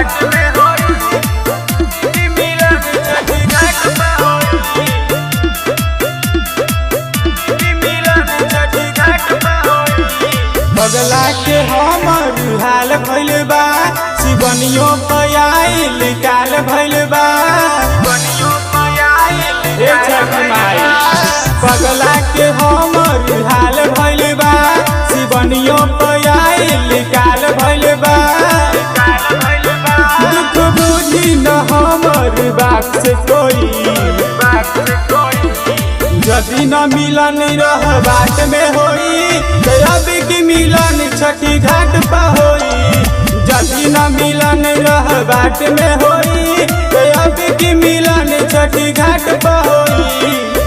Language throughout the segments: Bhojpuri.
बाट में होई कि मिलन छठी घाट पे होई कि मिलन छठी घाट पे होई। बगला के हमर हाल भइल बा, शिवनियो पयाइल काल भइल बा। बनियो पयाइल ए छठ माई बगला के हमर हाल भइल बा, शिवनियो पयाइल काल भइल बा। काल भइल बा दुख बुझी न हमर बात से कोई, बात से कोई यदि न मिलन रह बाट में होई अब की मिलन छठी घाट पर होई। यदि न मिलन रह बाट में होई अब की मिलन छठी घाट पर होई।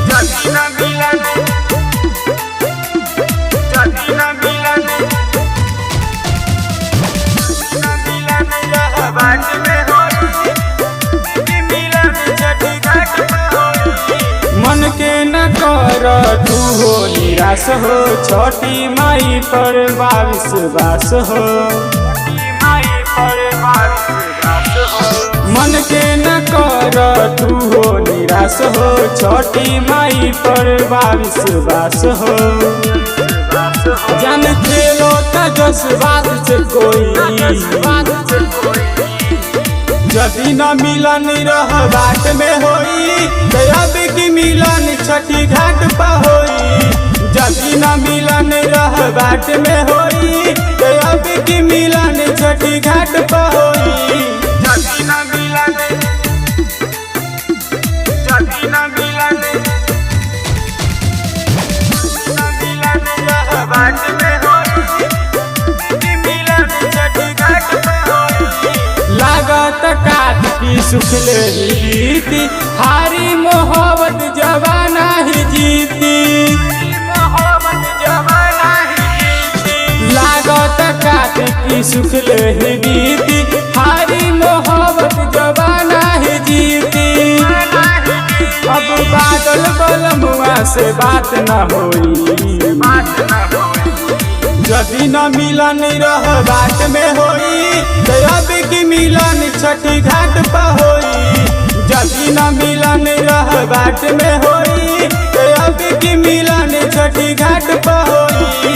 जदी न मिलन जदी न मिलन रह बाट में होई कि मिलन छठी घाट पे होई। मन के न कर तू हो निराश हो, छठी माई पर विश्वास हो। माई पर विश्वास हो मन के न कर तू हो निराश हो, छठी माई पर विश्वास हो। जन खेलो जज्बात से कोई, यदि न मिलन रह बाट में होई अब की मिलन छठी घाट पर होई। यदि न मिलन रह बाट में होई अब की मिलन छठी घाट पर होई। जदी न मिलन जदी न मिलन रह बाट में होई कि मिलन छठी घाट पे होई। लागत काट की सुखले रीति, हारी मोहब्बत जवाना ही जीती। मोहब्बत जमाना ही जीती लागत काट की सुखले रीति, हारी मोहब्बत जवाना ही जीती। अब बादल बलमुआ से बात न होई, बात न होई यदि न मिलन रह बाट में होई अब की मिलन छठी घाट पर होई। यदि न मिलन रह बाट में होई अब की मिलन छठी घाट पर होई।